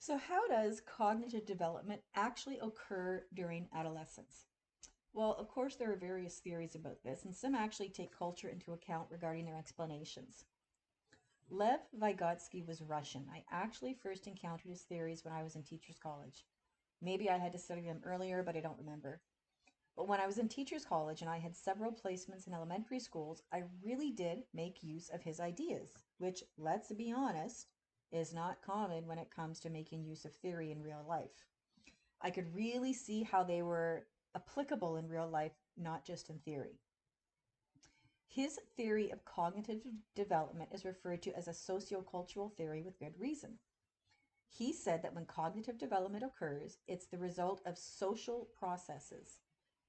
So, how does cognitive development actually occur during adolescence? Well, of course, there are various theories about this, and some actually take culture into account regarding their explanations. Lev Vygotsky was Russian. I actually first encountered his theories when I was in teacher's college. Maybe I had to study them earlier, but I don't remember. But when I was in teacher's college and I had several placements in elementary schools, I really did make use of his ideas, which, let's be honest, is not common when it comes to making use of theory in real life. I could really see how they were applicable in real life, not just in theory. His theory of cognitive development is referred to as a sociocultural theory with good reason. He said that when cognitive development occurs, it's the result of social processes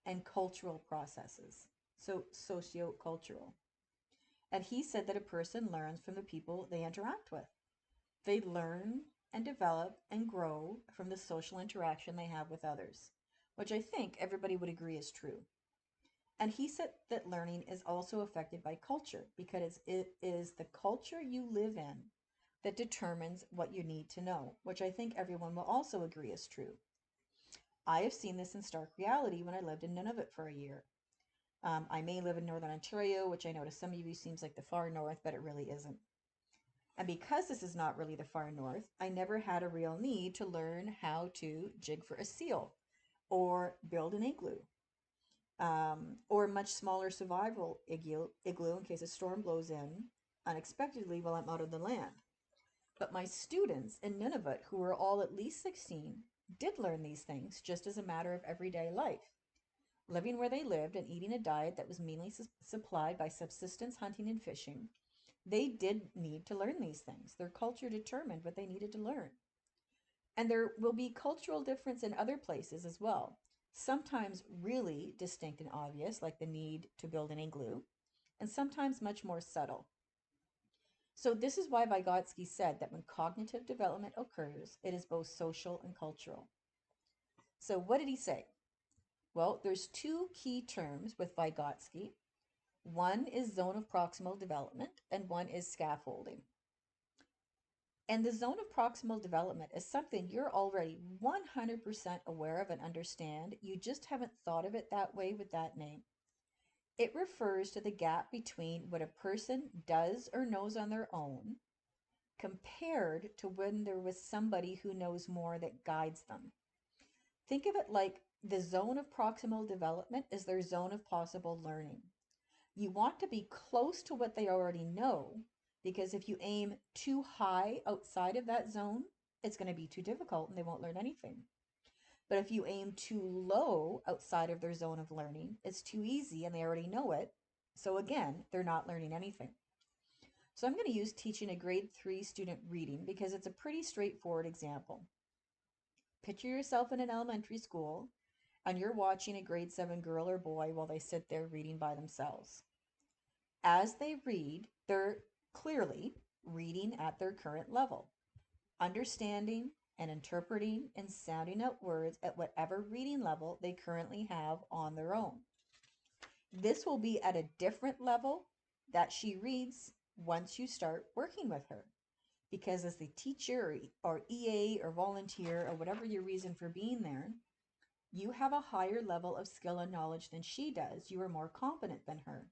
and cultural processes. So, sociocultural. And he said that a person learns from the people they interact with. They learn and develop and grow from the social interaction they have with others, which I think everybody would agree is true. And he said that learning is also affected by culture because it is the culture you live in that determines what you need to know, which I think everyone will also agree is true. I have seen this in stark reality when I lived in Nunavut for a year. I may live in Northern Ontario, which I know to some of you seems like the far north, but it really isn't. And because this is not really the far north, I never had a real need to learn how to jig for a seal or build an igloo, or a much smaller survival igloo in case a storm blows in unexpectedly while I'm out of the land. But my students in Nunavut, who were all at least 16, did learn these things just as a matter of everyday life. Living where they lived and eating a diet that was mainly supplied by subsistence hunting and fishing, they did need to learn these things. Their culture determined what they needed to learn. And there will be cultural difference in other places as well. Sometimes really distinct and obvious, like the need to build an igloo, and sometimes much more subtle. So, this is why Vygotsky said that when cognitive development occurs, it is both social and cultural. So, what did he say? Well, there's two key terms with Vygotsky. One is zone of proximal development, and one is scaffolding. And the zone of proximal development is something you're already 100% aware of and understand. You just haven't thought of it that way with that name. It refers to the gap between what a person does or knows on their own compared to when there was somebody who knows more that guides them. Think of it like the zone of proximal development is their zone of possible learning. You want to be close to what they already know because if you aim too high outside of that zone, it's going to be too difficult and they won't learn anything. But if you aim too low outside of their zone of learning, it's too easy and they already know it. So again, they're not learning anything. So I'm going to use teaching a grade 3 student reading because it's a pretty straightforward example. Picture yourself in an elementary school and you're watching a grade 7 girl or boy while they sit there reading by themselves. As they read, they're clearly reading at their current level, understanding and interpreting and sounding out words at whatever reading level they currently have on their own. This will be at a different level that she reads once you start working with her. Because as the teacher or EA or volunteer or whatever your reason for being there, you have a higher level of skill and knowledge than she does. You are more competent than her.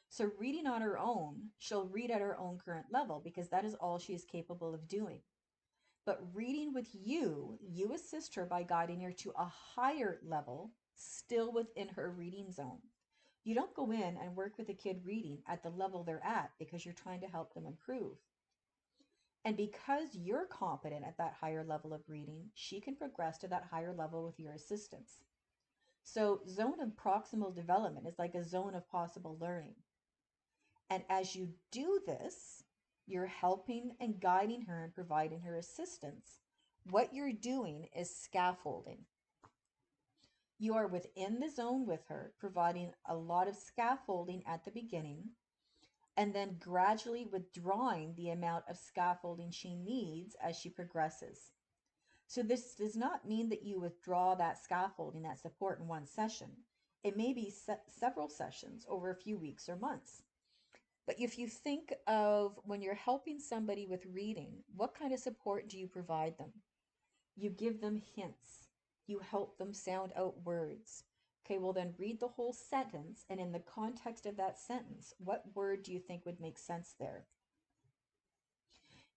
So reading on her own, she'll read at her own current level because that is all she is capable of doing. But reading with you assist her by guiding her to a higher level, still within her reading zone. You don't go in and work with a kid reading at the level they're at because you're trying to help them improve. And because you're competent at that higher level of reading, she can progress to that higher level with your assistance. So, zone of proximal development is like a zone of possible learning. And as you do this, you're helping and guiding her and providing her assistance. What you're doing is scaffolding. You are within the zone with her, providing a lot of scaffolding at the beginning, and then gradually withdrawing the amount of scaffolding she needs as she progresses. So, this does not mean that you withdraw that scaffolding, that support in one session. It may be several sessions over a few weeks or months. But if you think of when you're helping somebody with reading, what kind of support do you provide them? You give them hints. You help them sound out words. Okay, well, then read the whole sentence, and in the context of that sentence, what word do you think would make sense there?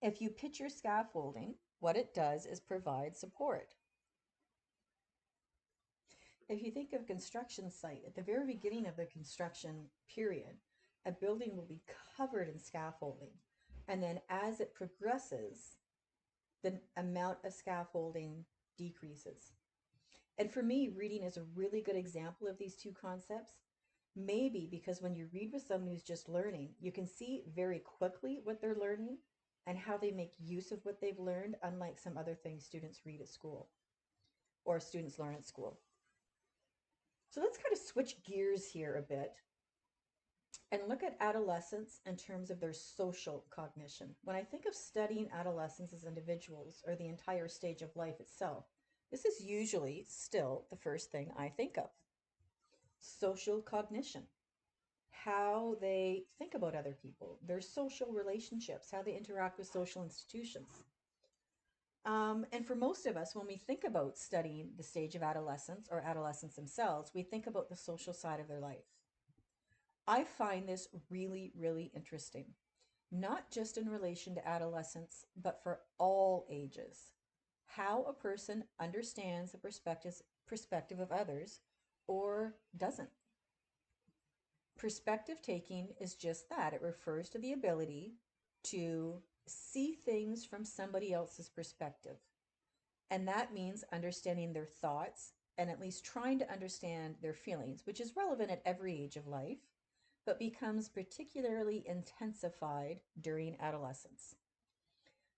If you picture scaffolding, what it does is provide support. If you think of a construction site, at the very beginning of the construction period, a building will be covered in scaffolding. And then as it progresses, the amount of scaffolding decreases. And for me, reading is a really good example of these two concepts. Maybe because when you read with someone who's just learning, you can see very quickly what they're learning and how they make use of what they've learned, unlike some other things students read at school or students learn at school. So let's kind of switch gears here a bit and look at adolescents in terms of their social cognition. When I think of studying adolescents as individuals or the entire stage of life itself, this is usually still the first thing I think of. Social cognition, how they think about other people, their social relationships, how they interact with social institutions. And for most of us, when we think about studying the stage of adolescence or adolescents themselves, we think about the social side of their life. I find this really, really interesting, not just in relation to adolescence, but for all ages. How a person understands the perspective of others or doesn't. Perspective taking is just that. It refers to the ability to see things from somebody else's perspective. And that means understanding their thoughts and at least trying to understand their feelings, which is relevant at every age of life, but becomes particularly intensified during adolescence.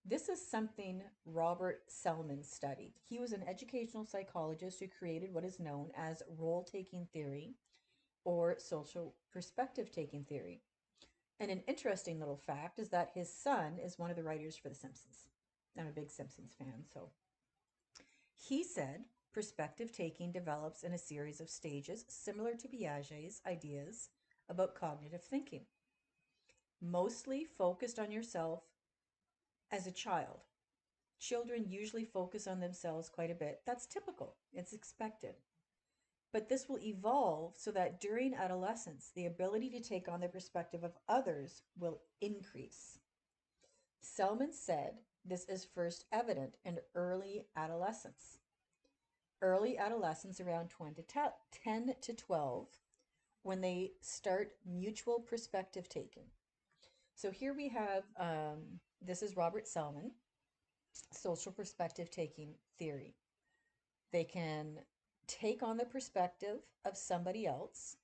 This is something Robert Selman studied. He was an educational psychologist who created what is known as role-taking theory or social perspective taking theory. And an interesting little fact is that his son is one of the writers for The Simpsons. I'm a big Simpsons fan, so. He said perspective taking develops in a series of stages similar to Piaget's ideas about cognitive thinking, mostly focused on yourself as a child. Children usually focus on themselves quite a bit. That's typical, it's expected. But this will evolve so that during adolescence, the ability to take on the perspective of others will increase. Selman said this is first evident in early adolescence. Early adolescence around 10 to 12, when they start mutual perspective taking. So here we have, this is Robert Selman, social perspective taking theory. They can take on the perspective of somebody else,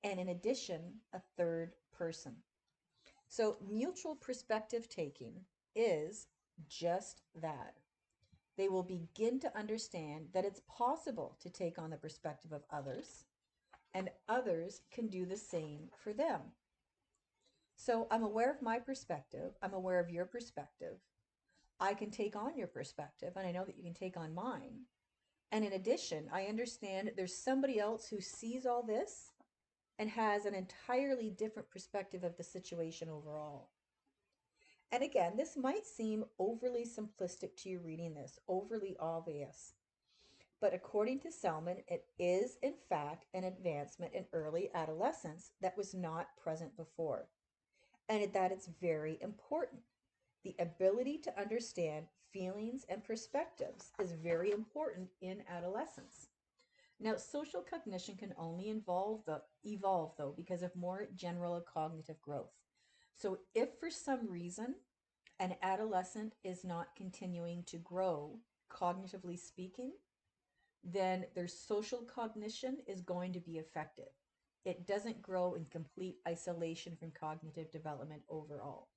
and in addition, a third person. So mutual perspective taking is just that. They will begin to understand that it's possible to take on the perspective of others, and others can do the same for them. So I'm aware of my perspective. I'm aware of your perspective. I can take on your perspective, and I know that you can take on mine. And in addition, I understand there's somebody else who sees all this and has an entirely different perspective of the situation overall. And again, this might seem overly simplistic to you reading this, overly obvious. But according to Selman, it is in fact an advancement in early adolescence that was not present before, and that it's very important. The ability to understand feelings and perspectives is very important in adolescence. Now, social cognition can only evolve though because of more general cognitive growth. So if for some reason an adolescent is not continuing to grow, cognitively speaking, then their social cognition is going to be affected. It doesn't grow in complete isolation from cognitive development overall.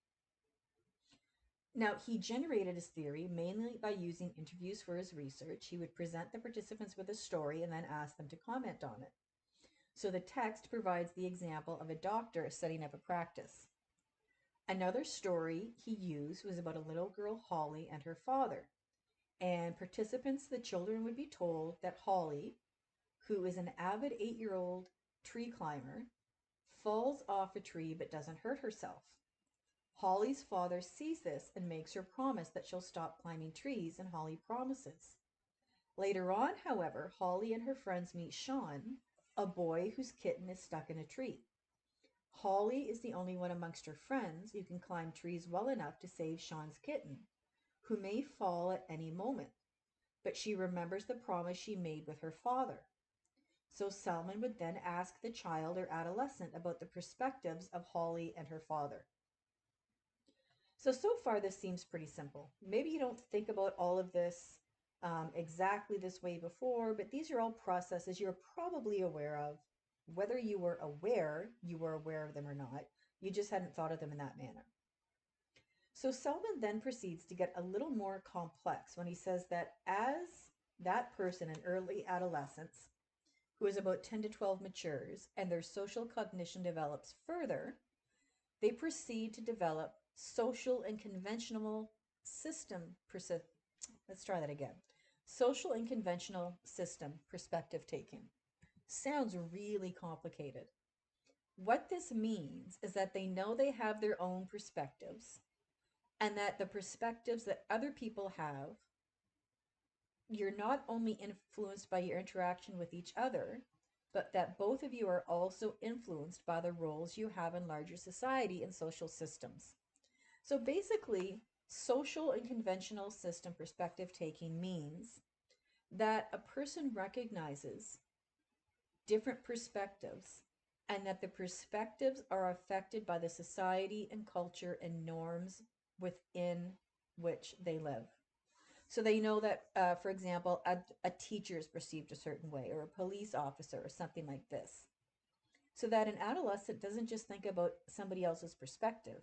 Now, he generated his theory mainly by using interviews for his research. He would present the participants with a story and then ask them to comment on it. So the text provides the example of a doctor setting up a practice. Another story he used was about a little girl, Holly, and her father. And participants, the children, would be told that Holly, who is an avid 8-year-old tree climber, falls off a tree but doesn't hurt herself. Holly's father sees this and makes her promise that she'll stop climbing trees, and Holly promises. Later on, however, Holly and her friends meet Sean, a boy whose kitten is stuck in a tree. Holly is the only one amongst her friends who can climb trees well enough to save Sean's kitten, who may fall at any moment, but she remembers the promise she made with her father. So Selman would then ask the child or adolescent about the perspectives of Holly and her father. So far this seems pretty simple. Maybe you don't think about all of this exactly this way before, but these are all processes you're probably aware of. Whether you were aware of them or not, you just hadn't thought of them in that manner. So Selman then proceeds to get a little more complex when he says that as that person in early adolescence, who is about 10 to 12 matures, and their social cognition develops further, they proceed to develop social and conventional system. Let's try that again. Social and conventional system perspective taking. Sounds really complicated. What this means is that they know they have their own perspectives, and that the perspectives that other people have, you're not only influenced by your interaction with each other, but that both of you are also influenced by the roles you have in larger society and social systems. So basically, social and conventional system perspective taking means that a person recognizes different perspectives and that the perspectives are affected by the society and culture and norms within which they live. So they know that, for example, a teacher is perceived a certain way, or a police officer, or something like this. So that an adolescent doesn't just think about somebody else's perspective.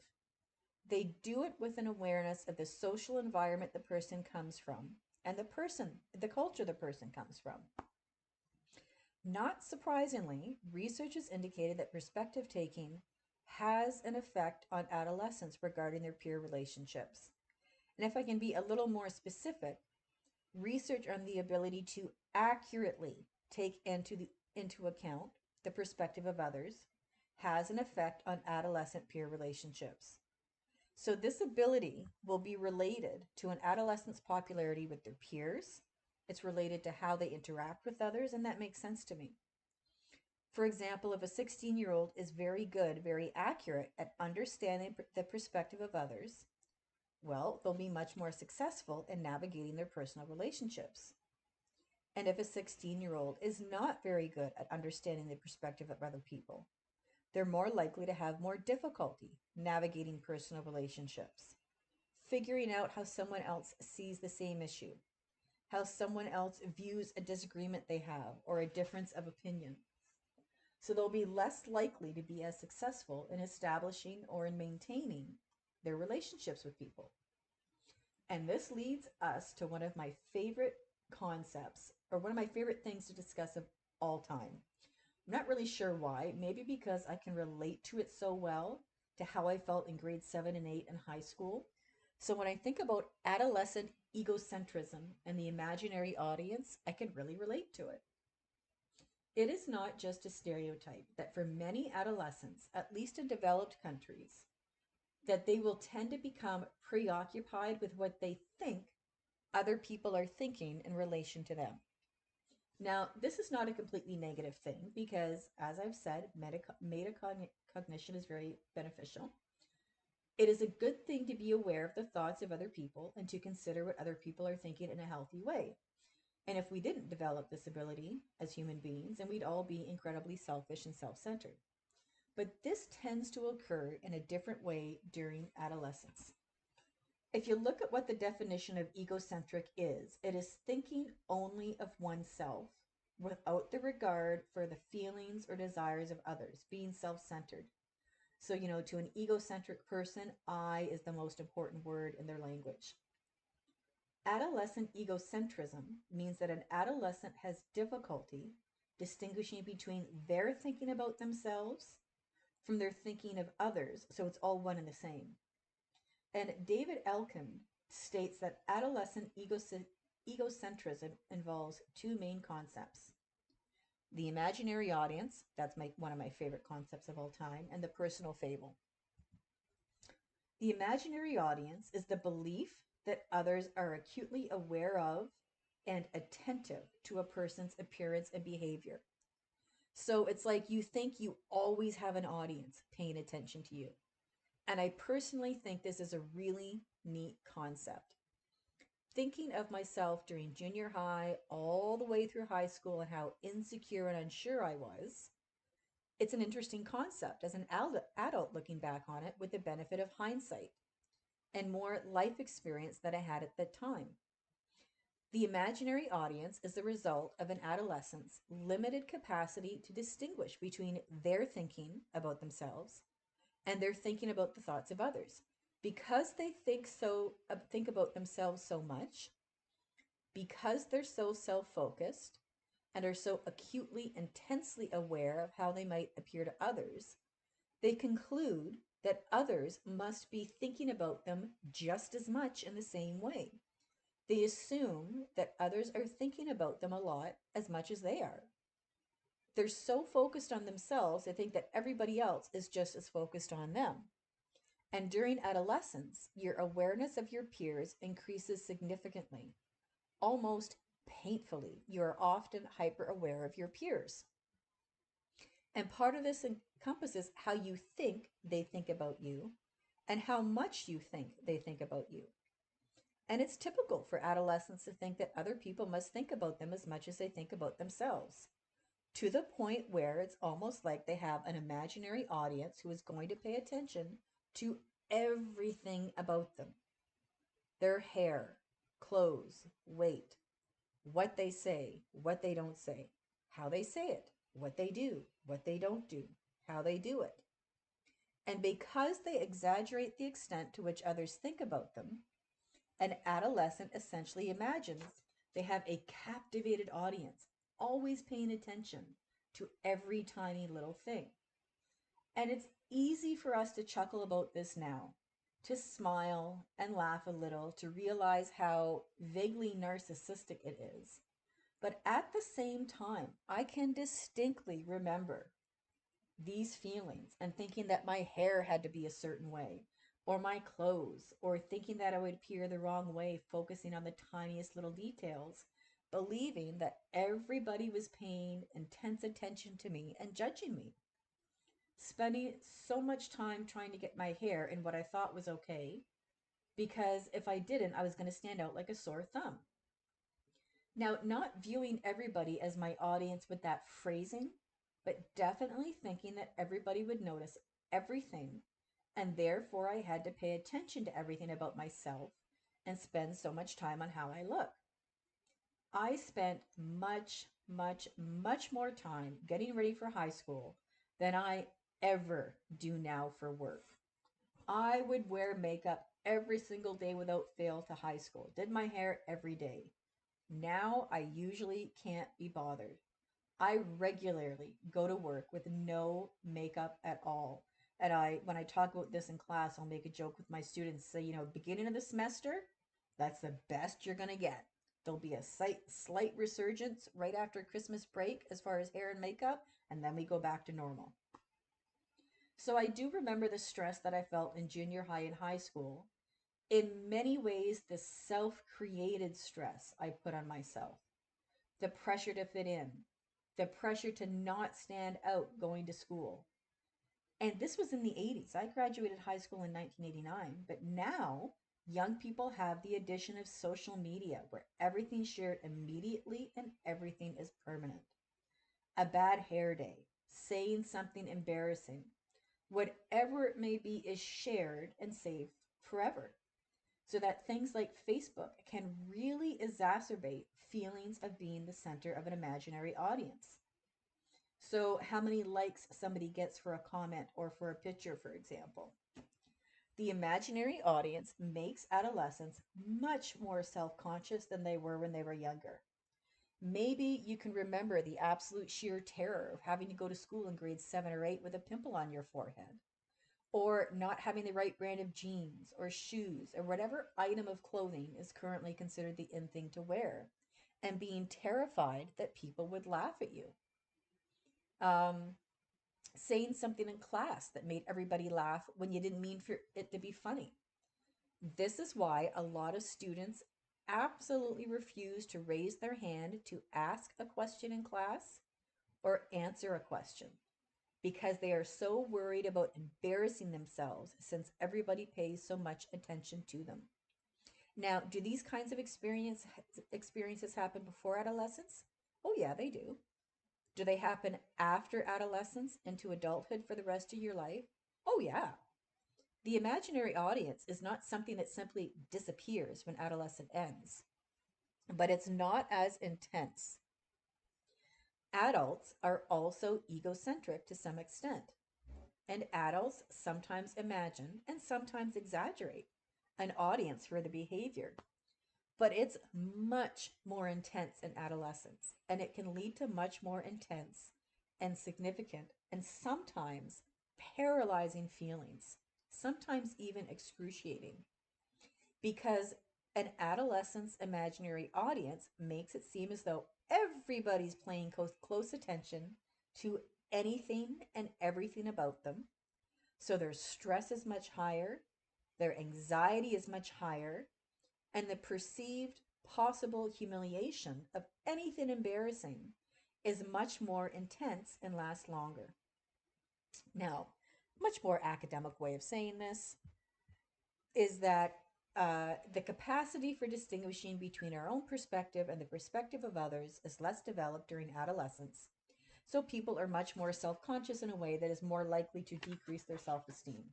They do it with an awareness of the social environment the person comes from and the culture the person comes from. Not surprisingly, research has indicated that perspective taking has an effect on adolescents regarding their peer relationships. And if I can be a little more specific, research on the ability to accurately take into account the perspective of others has an effect on adolescent peer relationships. So this ability will be related to an adolescent's popularity with their peers. It's related to how they interact with others, and that makes sense to me. For example, if a 16-year-old is very good, very accurate at understanding the perspective of others, well, they'll be much more successful in navigating their personal relationships. And if a 16-year-old is not very good at understanding the perspective of other people, they're more likely to have more difficulty navigating personal relationships, figuring out how someone else sees the same issue, how someone else views a disagreement they have, or a difference of opinion. So they'll be less likely to be as successful in establishing or in maintaining their relationships with people. And this leads us to one of my favorite concepts, or one of my favorite things to discuss of all time. I'm not really sure why. Maybe because I can relate to it so well, to how I felt in grade 7 and 8 in high school. So when I think about adolescent egocentrism and the imaginary audience, I can really relate to it. It is not just a stereotype that for many adolescents, at least in developed countries, that they will tend to become preoccupied with what they think other people are thinking in relation to them. Now, this is not a completely negative thing because, as I've said, metacognition is very beneficial. It is a good thing to be aware of the thoughts of other people and to consider what other people are thinking in a healthy way. And if we didn't develop this ability as human beings, then we'd all be incredibly selfish and self-centered. But this tends to occur in a different way during adolescence. If you look at what the definition of egocentric is, it is thinking only of oneself without the regard for the feelings or desires of others, being self-centered. So, to an egocentric person, I is the most important word in their language. Adolescent egocentrism means that an adolescent has difficulty distinguishing between their thinking about themselves from their thinking of others, so it's all one and the same. And David Elkin states that adolescent egocentrism involves two main concepts: the imaginary audience, that's one of my favorite concepts of all time, and the personal fable. The imaginary audience is the belief that others are acutely aware of and attentive to a person's appearance and behavior. So it's like you think you always have an audience paying attention to you. And I personally think this is a really neat concept. Thinking of myself during junior high all the way through high school and how insecure and unsure I was, it's an interesting concept as an adult looking back on it with the benefit of hindsight and more life experience that I had at that time. The imaginary audience is the result of an adolescent's limited capacity to distinguish between their thinking about themselves and their thinking about the thoughts of others. Because they think about themselves so much, because they're so self-focused and are so acutely intensely aware of how they might appear to others, they conclude that others must be thinking about them just as much in the same way. They assume that others are thinking about them a lot as much as they are. They're so focused on themselves, they think that everybody else is just as focused on them. And during adolescence, your awareness of your peers increases significantly. Almost painfully, you are often hyper aware of your peers. And part of this encompasses how you think they think about you and how much you think they think about you. And it's typical for adolescents to think that other people must think about them as much as they think about themselves, to the point where it's almost like they have an imaginary audience who is going to pay attention to everything about them: their hair, clothes, weight, what they say, what they don't say, how they say it, what they do, what they don't do, how they do it. And because they exaggerate the extent to which others think about them, an adolescent essentially imagines they have a captivated audience, always paying attention to every tiny little thing. And it's easy for us to chuckle about this now, to smile and laugh a little, to realize how vaguely narcissistic it is. But at the same time, I can distinctly remember these feelings and thinking that my hair had to be a certain way, or my clothes, or thinking that I would appear the wrong way, focusing on the tiniest little details, believing that everybody was paying intense attention to me and judging me. Spending so much time trying to get my hair in what I thought was okay, because if I didn't, I was going to stand out like a sore thumb. Now, not viewing everybody as my audience with that phrasing, but definitely thinking that everybody would notice everything, and therefore I had to pay attention to everything about myself and spend so much time on how I look. I spent much, much, much more time getting ready for high school than I ever do now for work. I would wear makeup every single day without fail to high school, did my hair every day. Now I usually can't be bothered. I regularly go to work with no makeup at all. And when I talk about this in class, I'll make a joke with my students, say, beginning of the semester, that's the best you're going to get. There'll be a slight resurgence right after Christmas break as far as hair and makeup, and then we go back to normal. So I do remember the stress that I felt in junior high and high school. In many ways, the self-created stress I put on myself, the pressure to fit in, the pressure to not stand out going to school. And this was in the 80s. I graduated high school in 1989, but now young people have the addition of social media where everything's shared immediately and everything is permanent. A bad hair day, saying something embarrassing, whatever it may be is shared and saved forever. So that things like Facebook can really exacerbate feelings of being the center of an imaginary audience. So, how many likes somebody gets for a comment or for a picture, for example. The imaginary audience makes adolescents much more self conscious than they were when they were younger. Maybe you can remember the absolute sheer terror of having to go to school in grade 7 or 8 with a pimple on your forehead, or not having the right brand of jeans or shoes or whatever item of clothing is currently considered the in thing to wear, and being terrified that people would laugh at you. Um, Saying something in class that made everybody laugh when you didn't mean for it to be funny. This is why a lot of students absolutely refuse to raise their hand to ask a question in class or answer a question because they are so worried about embarrassing themselves since everybody pays so much attention to them. Now, do these kinds of experiences happen before adolescence? Oh yeah, they do. Do they happen after adolescence into adulthood for the rest of your life? Oh yeah. The imaginary audience is not something that simply disappears when adolescence ends, but it's not as intense. Adults are also egocentric to some extent, and adults sometimes imagine and sometimes exaggerate an audience for the behavior. But it's much more intense in adolescence, and it can lead to much more intense and significant and sometimes paralyzing feelings, sometimes even excruciating, because an adolescent's imaginary audience makes it seem as though everybody's paying close attention to anything and everything about them. So their stress is much higher, their anxiety is much higher, and the perceived possible humiliation of anything embarrassing is much more intense and lasts longer. Now, much more academic way of saying this is that the capacity for distinguishing between our own perspective and the perspective of others is less developed during adolescence. So people are much more self conscious in a way that is more likely to decrease their self esteem.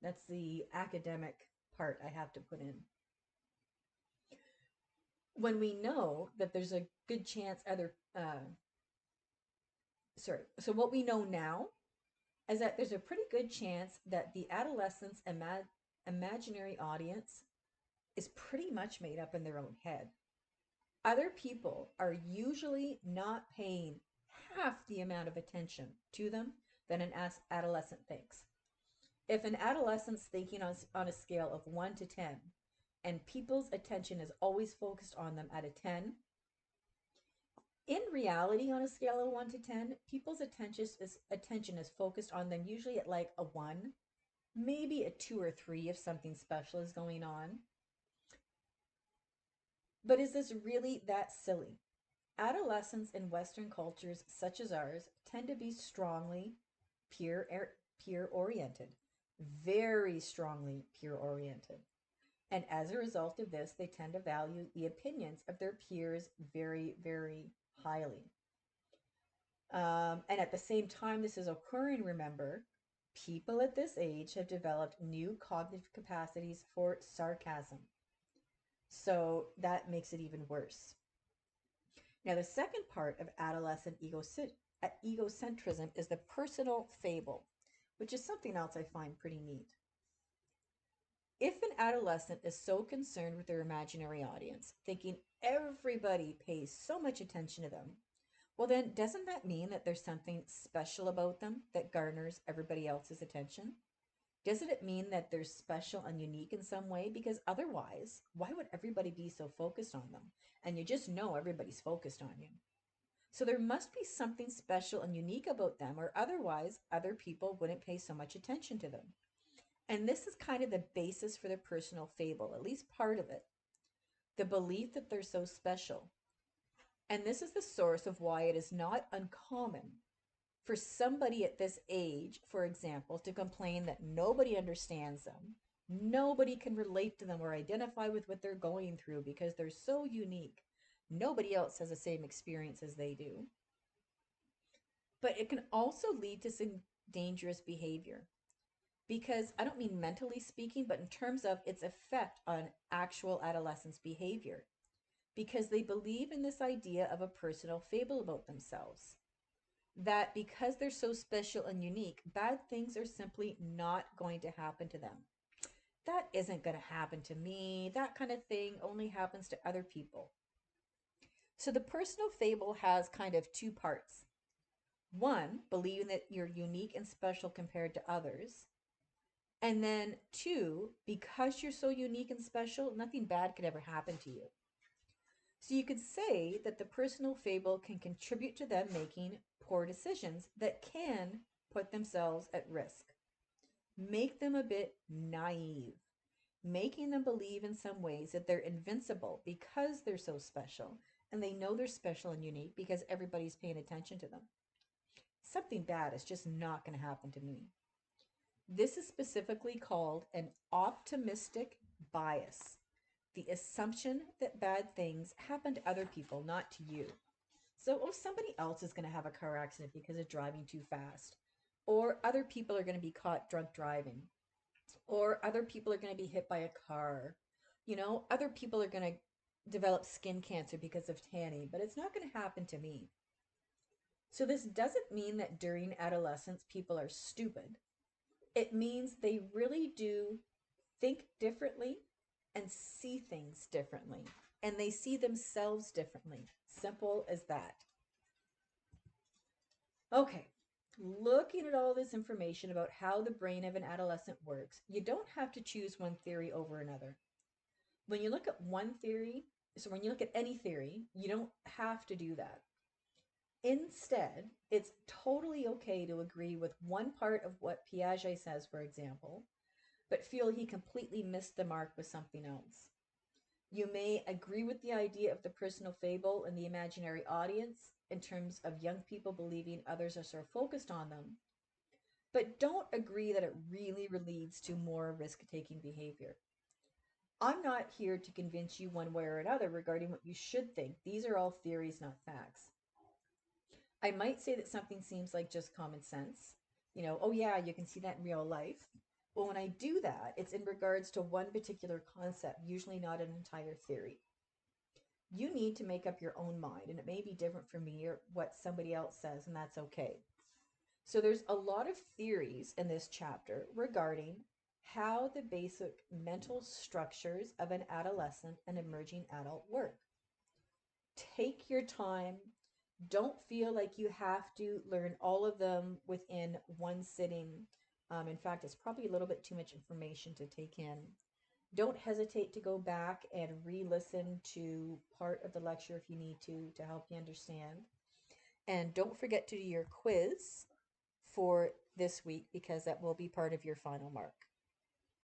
That's the academic part I have to put in. When we know that there's a good chance so what we know now is that there's a pretty good chance that the adolescent's imaginary audience is pretty much made up in their own head. Other people are usually not paying half the amount of attention to them than an adolescent thinks. If an adolescent's thinking on a scale of 1 to 10, and people's attention is always focused on them at a 10, in reality, on a scale of 1 to 10, people's attention is focused on them usually at like a 1, maybe a 2 or 3 if something special is going on. But is this really that silly? Adolescents in Western cultures such as ours tend to be strongly peer peer oriented, very strongly peer oriented. And as a result of this, they tend to value the opinions of their peers very, very highly. And at the same time this is occurring, remember, people at this age have developed new cognitive capacities for sarcasm. So that makes it even worse. Now, the second part of adolescent egocentrism is the personal fable, which is something else I find pretty neat. If an adolescent is so concerned with their imaginary audience, thinking everybody pays so much attention to them, well, then doesn't that mean that there's something special about them that garners everybody else's attention? Doesn't it mean that they're special and unique in some way? Because otherwise, why would everybody be so focused on them? And you just know everybody's focused on you. So there must be something special and unique about them, or otherwise, other people wouldn't pay so much attention to them. And this is kind of the basis for the personal fable, at least part of it, the belief that they're so special. And this is the source of why it is not uncommon for somebody at this age, for example, to complain that nobody understands them, nobody can relate to them or identify with what they're going through because they're so unique. Nobody else has the same experience as they do. But it can also lead to some dangerous behavior because I don't mean mentally speaking, but in terms of its effect on actual adolescents' behavior, because they believe in this idea of a personal fable about themselves. That because they're so special and unique, bad things are simply not going to happen to them. That isn't going to happen to me. That kind of thing only happens to other people. So the personal fable has kind of two parts. One, believing that you're unique and special compared to others. And then two, because you're so unique and special, nothing bad could ever happen to you. So you could say that the personal fable can contribute to them making poor decisions that can put themselves at risk. Make them a bit naive. making them believe in some ways that they're invincible because they're so special, and they know they're special and unique because everybody's paying attention to them. Something bad is just not going to happen to me. This is specifically called an optimistic bias, the assumption that bad things happen to other people, not to you. So, oh, somebody else is going to have a car accident because of driving too fast, or other people are going to be caught drunk driving, or other people are going to be hit by a car. Other people are going to develop skin cancer because of tanning, but it's not going to happen to me. So, this doesn't mean that during adolescence people are stupid. It means they really do think differently and see things differently, and they see themselves differently. Simple as that. Okay, looking at all this information about how the brain of an adolescent works, you don't have to choose one theory over another. When you look at one theory, so when you look at any theory, you don't have to do that. Instead, it's totally okay to agree with one part of what Piaget says, for example, but feel he completely missed the mark with something else. You may agree with the idea of the personal fable and the imaginary audience in terms of young people believing others are so focused on them, but don't agree that it really leads to more risk taking behavior. I'm not here to convince you one way or another regarding what you should think. These are all theories, not facts. I might say that something seems like just common sense. Oh yeah, you can see that in real life. Well, when I do that, it's in regards to one particular concept, usually not an entire theory. You need to make up your own mind, and it may be different from me or what somebody else says, and that's okay. So, there's a lot of theories in this chapter regarding how the basic mental structures of an adolescent and emerging adult work. Take your time. Don't feel like you have to learn all of them within one sitting. In fact, it's probably a little bit too much information to take in. Don't hesitate to go back and re-listen to part of the lecture if you need to help you understand. And don't forget to do your quiz for this week because that will be part of your final mark.